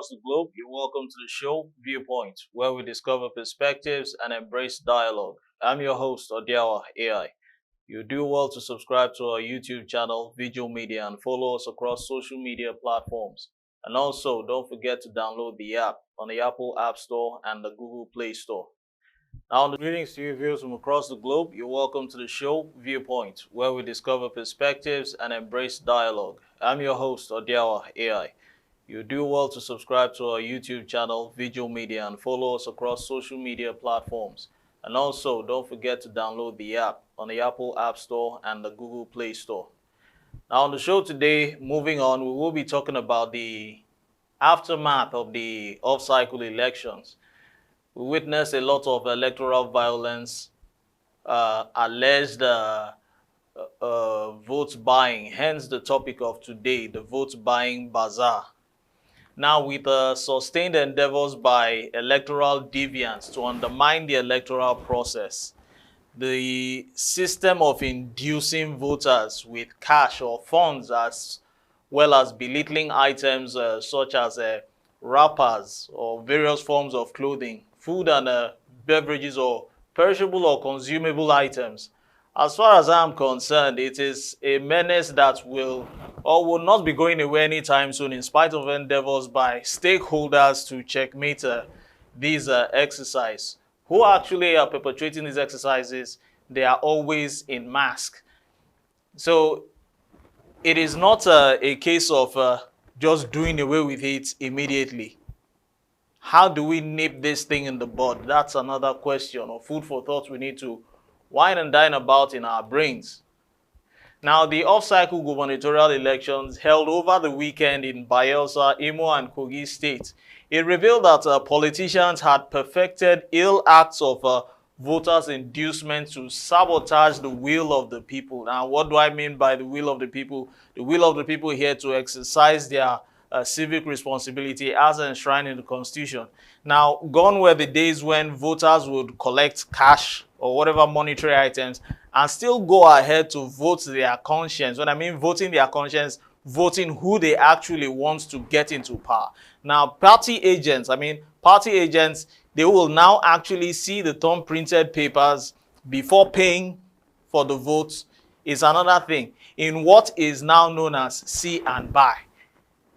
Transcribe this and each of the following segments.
across the globe, you're welcome to the show Viewpoint, where we discover perspectives and embrace dialogue. I'm your host, Odiawa AI. You do well to subscribe to our YouTube channel, Veegil Media, and follow us across social media platforms. And also, don't forget to download the app on the Apple App Store and the Google Play Store. Now, greetings to you viewers from across the globe. You're welcome to the show Viewpoint, where we discover perspectives and embrace dialogue. I'm your host, Odiawa AI. You do well to subscribe to our YouTube channel, Veegil Media, and follow us across social media platforms. And also, don't forget to download the app on the Apple App Store and the Google Play Store. Now, on the show today, moving on, we will be talking about the aftermath of the off-cycle elections. We witnessed a lot of electoral violence, alleged vote buying, hence the topic of today, the vote buying bazaar. Now, with sustained endeavors by electoral deviants to undermine the electoral process, the system of inducing voters with cash or funds as well as belittling items such as wrappers or various forms of clothing, food and beverages or perishable or consumable items. As far as I'm concerned, it is a menace that will not be going away anytime soon in spite of endeavors by stakeholders to checkmate these exercises. Who actually are perpetrating these exercises? They are always in mask. So it is not a case of just doing away with it immediately. How do we nip this thing in the bud? That's another question or food for thought we need to wine and dine about in our brains. Now, the off-cycle gubernatorial elections held over the weekend in Bayelsa, Imo, and Kogi states. It revealed that politicians had perfected ill acts of voters' inducement to sabotage the will of the people. Now, what do I mean by the will of the people? The will of the people here to exercise their civic responsibility as enshrined in the Constitution. Now, gone were the days when voters would collect cash or whatever monetary items and still go ahead to vote their conscience. When I mean voting their conscience, voting who they actually want to get into power. Now, party agents, they will now actually see the thumb-printed papers before paying for the votes is another thing in what is now known as see and buy.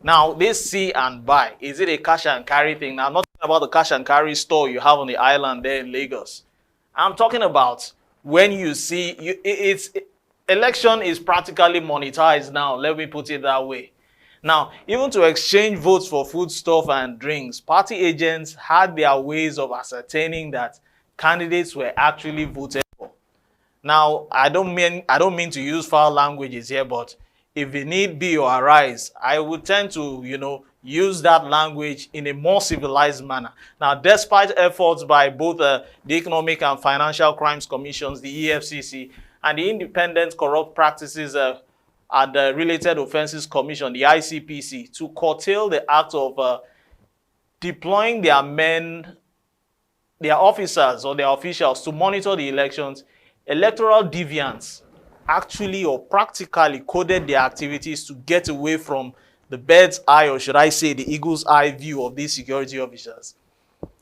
Now, this see and buy, is it a cash and carry thing? Now, I'm not talking about the cash and carry store you have on the island there in Lagos. I'm talking about when you see, election is practically monetized now, let me put it that way. Now, even to exchange votes for foodstuff and drinks, party agents had their ways of ascertaining that candidates were actually voted for. Now, I don't mean to use foul languages here, but if the need be or arise, I would tend to, use that language in a more civilized manner. Now, despite efforts by both the Economic and Financial Crimes Commissions, the EFCC, and the Independent Corrupt Practices and the Related Offences Commission, the ICPC, to curtail the act of deploying their officers or their officials to monitor the elections, electoral deviants actually or practically coded their activities to get away from the bird's eye, or should I say the eagle's eye view of these security officers.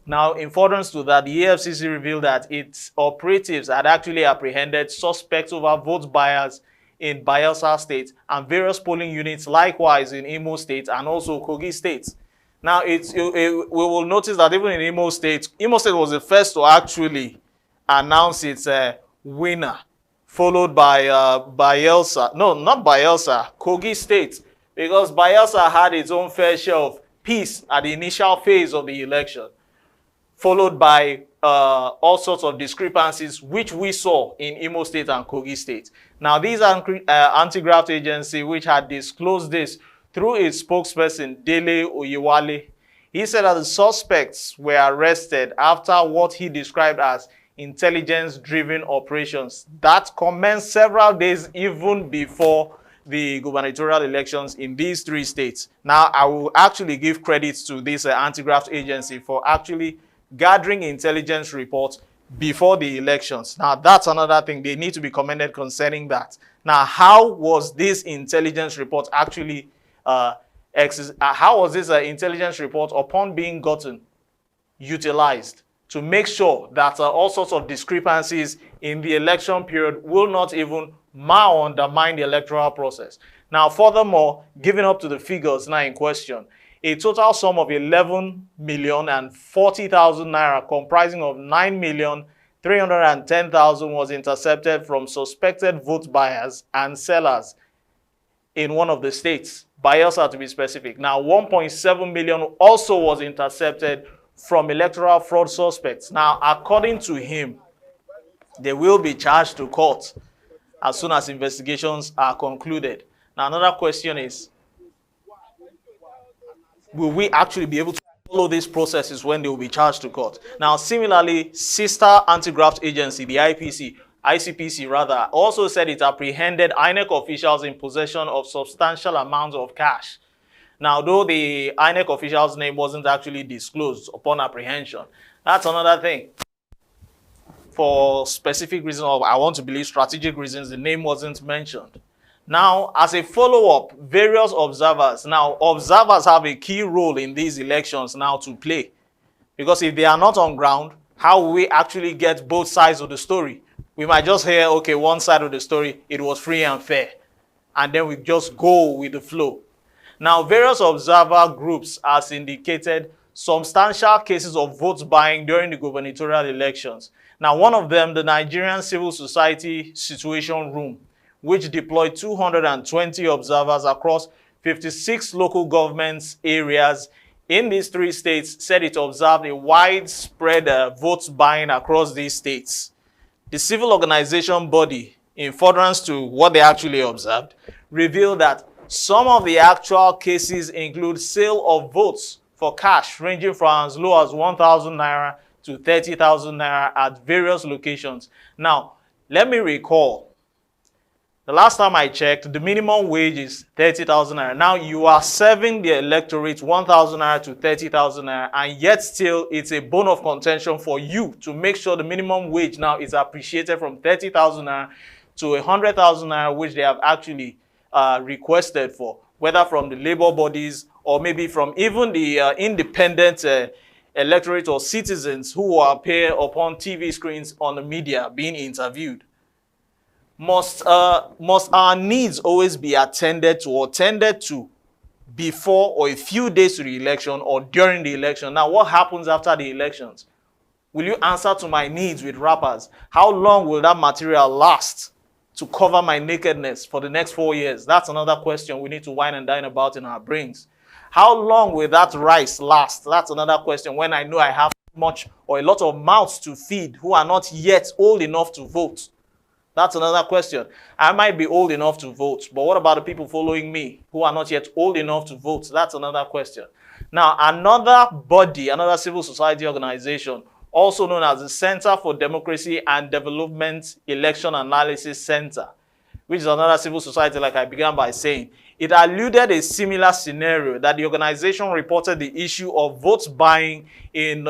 Now, in furtherance to that, the EFCC revealed that its operatives had actually apprehended suspects over vote buyers in Bayelsa State and various polling units likewise in Imo State and also Kogi State. Now, we will notice that even in Imo State was the first to actually announce its winner, followed by Bayelsa. No, not Bayelsa, Kogi State, because Bayelsa had its own fair share of peace at the initial phase of the election, followed by all sorts of discrepancies, which we saw in Imo State and Kogi State. Now, these anti-graft agency, which had disclosed this through its spokesperson, Dele Oyewale, he said that the suspects were arrested after what he described as intelligence-driven operations that commenced several days even before the gubernatorial elections in these three states. Now, I will actually give credit to this anti-graft agency for actually gathering intelligence reports before the elections. Now, that's another thing. They need to be commended concerning that. Now, how was this intelligence report actually how was this intelligence report, upon being gotten, utilized to make sure that all sorts of discrepancies in the election period will not even undermine the electoral process? Now, furthermore, giving up to the figures now in question, a total sum of 11,040,000 naira, comprising of 9,310,000, was intercepted from suspected vote buyers and sellers in one of the states. Bayelsa, to be specific. Now, 1.7 million also was intercepted from electoral fraud suspects. Now, according to him, they will be charged to court as soon as investigations are concluded. Now, another question is, will we actually be able to follow these processes when they will be charged to court? Now, similarly, sister anti-graft agency, the ICPC rather, also said it apprehended INEC officials in possession of substantial amounts of cash. Now, though the INEC official's name wasn't actually disclosed upon apprehension, that's another thing. For specific reasons, or I want to believe strategic reasons, the name wasn't mentioned. Now, as a follow-up, various observers. Now, observers have a key role in these elections now to play. Because if they are not on ground, how will we actually get both sides of the story? We might just hear, okay, one side of the story, it was free and fair. And then we just go with the flow. Now, various observer groups has indicated substantial cases of vote buying during the gubernatorial elections. Now, one of them, the Nigerian Civil Society Situation Room, which deployed 220 observers across 56 local governments areas in these 3 states, said it observed a widespread vote buying across these states. The civil organization body, in furtherance to what they actually observed, revealed that some of the actual cases include sale of votes for cash ranging from as low as 1,000 naira to 30,000 naira at various locations. Now, let me recall, the last time I checked, the minimum wage is 30,000 naira. Now, you are serving the electorate 1,000 naira to 30,000 naira, and yet still it's a bone of contention for you to make sure the minimum wage now is appreciated from 30,000 naira to 100,000 naira, which they have actually requested for, whether from the labor bodies or maybe from even the independent electorate or citizens who appear upon TV screens on the media being interviewed. Must our needs always be attended to before or a few days to the election or during the election? Now, what happens after the elections? Will you answer to my needs with rappers? How long will that material last to cover my nakedness for the next 4 years? That's another question we need to wine and dine about in our brains. How long will that rice last? That's another question when I know I have much or a lot of mouths to feed who are not yet old enough to vote. That's another question. I might be old enough to vote, but what about the people following me who are not yet old enough to vote? That's another question. Now, another body, another civil society organization, also known as the Center for Democracy and Development Election Analysis Center, which is another civil society like I began by saying, it alluded a similar scenario that the organization reported the issue of vote buying in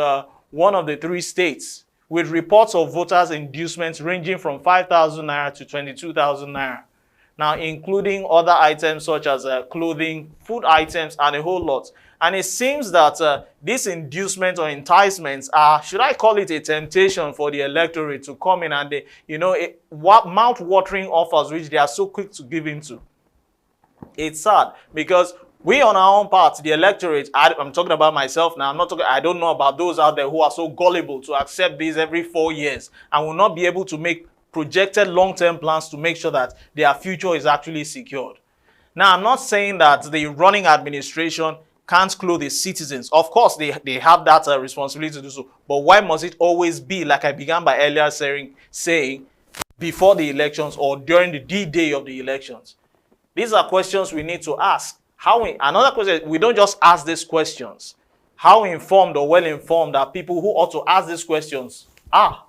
one of the 3 states, with reports of voters' inducements ranging from 5,000 naira to 22,000 naira. Now, including other items such as clothing, food items, and a whole lot. And it seems that these inducements or enticements are, should I call it a temptation for the electorate to come in and, mouth-watering offers which they are so quick to give into. It's sad because we on our own part, the electorate, I'm talking about myself now, I don't know about those out there who are so gullible to accept these every 4 years and will not be able to make projected long-term plans to make sure that their future is actually secured. Now, I'm not saying that the running administration can't clothe the citizens. Of course, they have that responsibility to do so. But why must it always be, like I began by earlier saying, before the elections or during the D-Day of the elections? These are questions we need to ask. Another question, we don't just ask these questions. How informed or well-informed are people who ought to ask these questions are?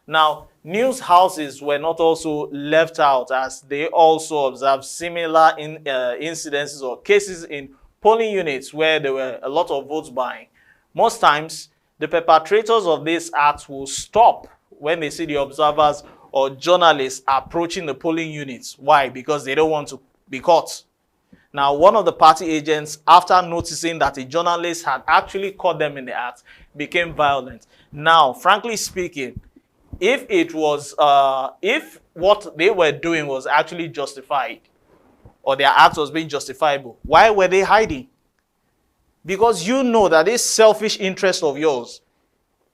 Now, news houses were not also left out, as they also observed similar incidences or cases in polling units where there were a lot of votes buying. Most times, the perpetrators of these acts will stop when they see the observers or journalists approaching the polling units. Why? Because they don't want to be caught. Now, one of the party agents, after noticing that a journalist had actually caught them in the act, became violent. Now, frankly speaking, if it was, if what they were doing was actually justified, or their act was being justifiable, why were they hiding? Because you know that this selfish interest of yours,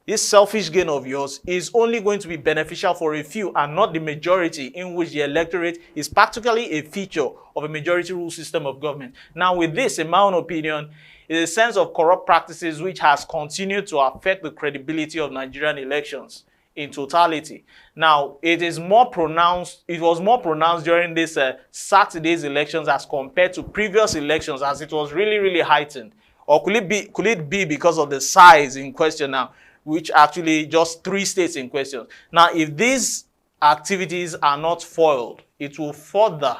this selfish gain of yours, is only going to be beneficial for a few and not the majority, in which the electorate is practically a feature of a majority rule system of government. Now, with this, in my own opinion, is a sense of corrupt practices which has continued to affect the credibility of Nigerian elections in totality. Now, it was more pronounced during this Saturday's elections as compared to previous elections, as it was really heightened. Or could it be because of the size in question now, which actually just 3 states in question? Now, if these activities are not foiled, it will further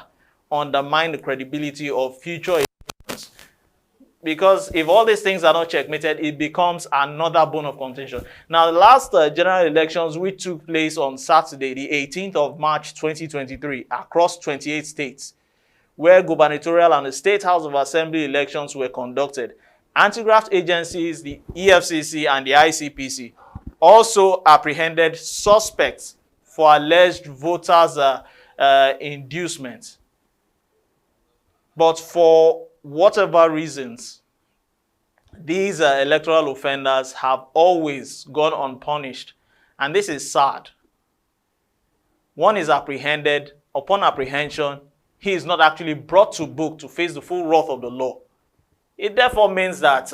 undermine the credibility of future elections. Because if all these things are not checkmated, it becomes another bone of contention. Now, the last general elections, which took place on Saturday, the 18th of March 2023, across 28 states, where gubernatorial and the State House of Assembly elections were conducted, anti-graft agencies, the EFCC and the ICPC, also apprehended suspects for alleged voters' inducement. But for whatever reasons, these electoral offenders have always gone unpunished. And this is sad. One is apprehended. Upon apprehension, he is not actually brought to book to face the full wrath of the law. It therefore means that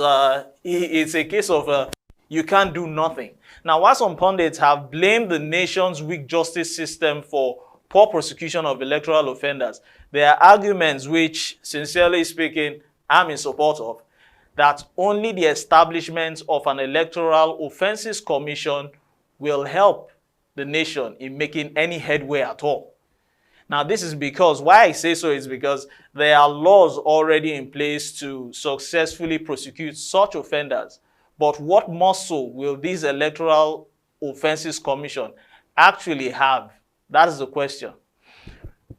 it's a case of you can't do nothing. Now, while some pundits have blamed the nation's weak justice system for poor prosecution of electoral offenders, there are arguments which, sincerely speaking, I'm in support of, that only the establishment of an electoral offenses commission will help the nation in making any headway at all. Now, this is because, why I say so is because there are laws already in place to successfully prosecute such offenders. But what muscle will this Electoral Offenses Commission actually have? That is the question.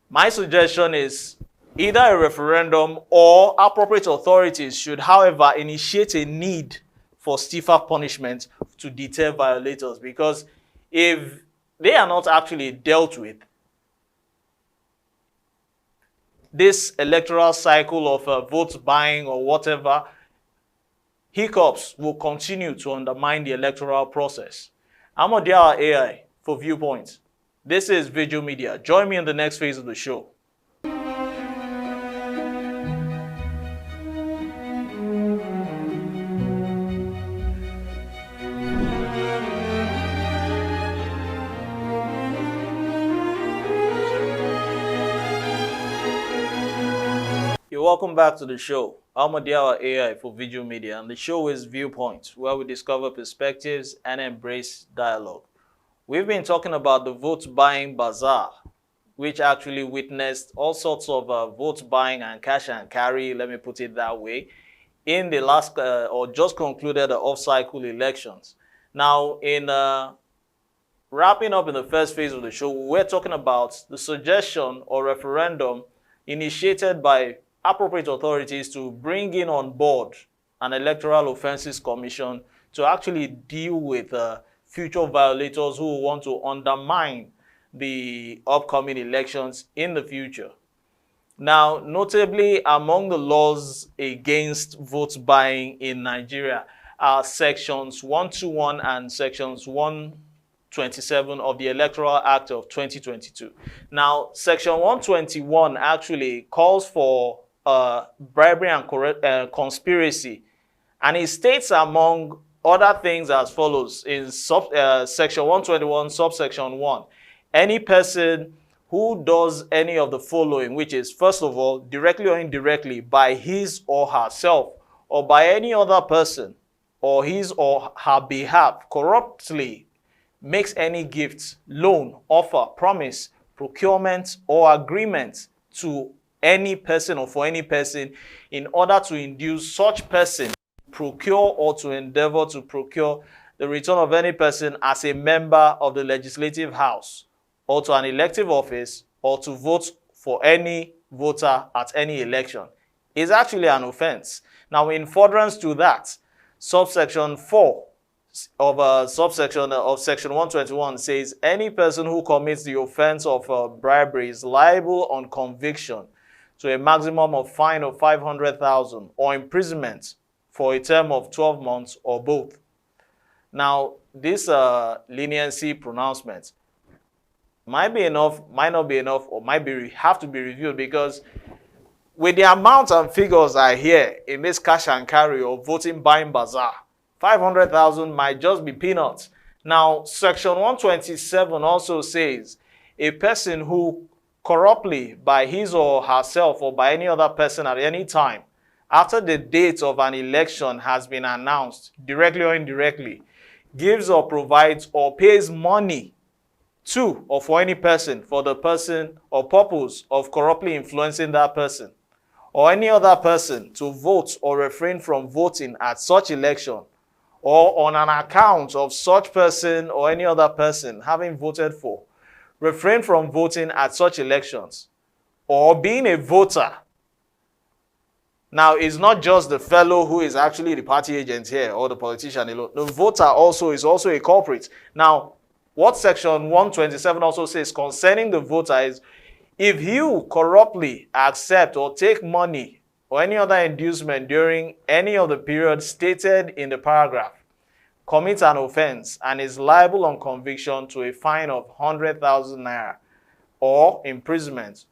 My suggestion is either a referendum or appropriate authorities should, however, initiate a need for stiffer punishment to deter violators. Because if they are not actually dealt with, this electoral cycle of vote buying or whatever hiccups will continue to undermine the electoral process. I'm Odiawa AI for Viewpoint. This is Veegil Media. Join me in the next phase of the show. Welcome back to the show. I'm Odiawa AI for Veegil Media, and the show is Viewpoint, where we discover perspectives and embrace dialogue. We've been talking about the vote buying bazaar, which actually witnessed all sorts of vote buying and cash and carry, let me put it that way, in the last or just concluded off-cycle elections. Now, in wrapping up in the first phase of the show, we're talking about the suggestion or referendum initiated by appropriate authorities to bring in on board an Electoral Offenses Commission to actually deal with future violators who want to undermine the upcoming elections in the future. Now, notably, among the laws against vote buying in Nigeria are sections 121 and sections 127 of the Electoral Act of 2022. Now, section 121 actually calls for bribery and conspiracy, and it states, among other things, as follows in section 121 subsection 1: any person who does any of the following, which is, first of all, directly or indirectly by his or herself or by any other person or his or her behalf, corruptly makes any gift, loan, offer, promise, procurement, or agreement to any person or for any person in order to induce such person to procure or to endeavor to procure the return of any person as a member of the legislative house or to an elective office or to vote for any voter at any election, is actually an offense. Now, in furtherance to that, subsection 4 of subsection of section 121 says any person who commits the offense of bribery is liable on conviction to a maximum of fine of 500,000 or imprisonment for a term of 12 months or both. Now, this leniency pronouncement might be enough, might not be enough, or might have to be reviewed, because with the amount and figures I hear in this cash and carry or voting buying bazaar, 500,000 might just be peanuts. Now, section 127 also says a person who corruptly, by his or herself or by any other person at any time, after the date of an election has been announced, directly or indirectly, gives or provides or pays money to or for any person for the person or purpose of corruptly influencing that person or any other person to vote or refrain from voting at such election, or on an account of such person or any other person having voted for, refrain from voting at such elections, or being a voter. Now, it's not just the fellow who is actually the party agent here or the politician alone. The voter also is also a culprit. Now, what section 127 also says concerning the voter is, if you corruptly accept or take money or any other inducement during any of the periods stated in the paragraph, commits an offense and is liable on conviction to a fine of 100,000 naira or imprisonment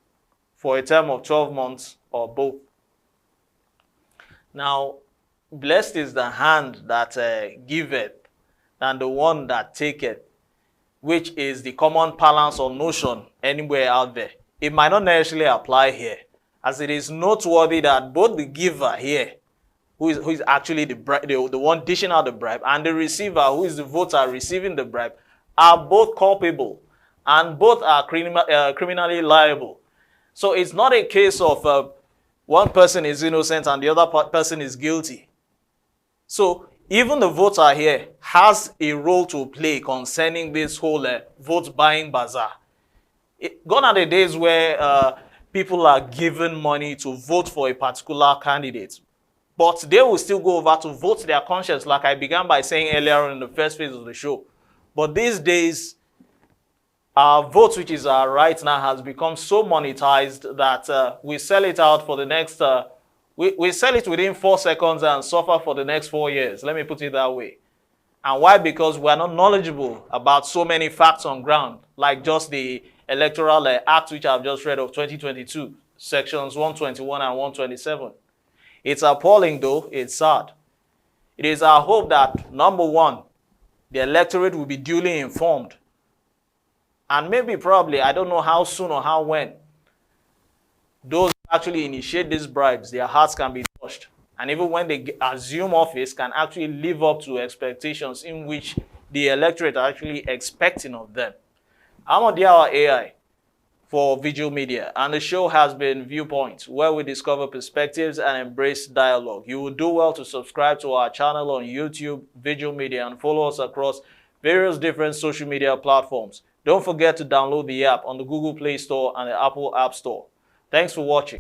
for a term of 12 months or both. Now, blessed is the hand that giveth than the one that taketh, which is the common parlance or notion anywhere out there. It might not necessarily apply here, as it is noteworthy that both the giver here, who is actually the one dishing out the bribe, and the receiver, who is the voter receiving the bribe, are both culpable and both are criminally liable. So it's not a case of one person is innocent and the other person is guilty. So even the voter here has a role to play concerning this whole vote buying bazaar. Gone are the days where people are given money to vote for a particular candidate, but they will still go over to vote their conscience, like I began by saying earlier in the first phase of the show. But these days, our vote, which is our right now, has become so monetized that we sell it out for the next, we sell it within 4 seconds and suffer for the next 4 years. Let me put it that way. And why? Because we are not knowledgeable about so many facts on ground, like just the Electoral Act, which I've just read, of 2022, sections 121 and 127. It's appalling, though. It's sad. It is our hope that, number one, the electorate will be duly informed. And maybe, probably, I don't know how soon or how when, those who actually initiate these bribes, their hearts can be touched. And even when they assume office, can actually live up to expectations in which the electorate are actually expecting of them. I'm Odiawa AI for Veegil Media, and the show has been Viewpoints, where we discover perspectives and embrace dialogue. You will do well to subscribe to our channel on YouTube, Veegil Media, and follow us across various different social media platforms. Don't forget to download the app on the Google Play Store and the Apple App Store. Thanks for watching.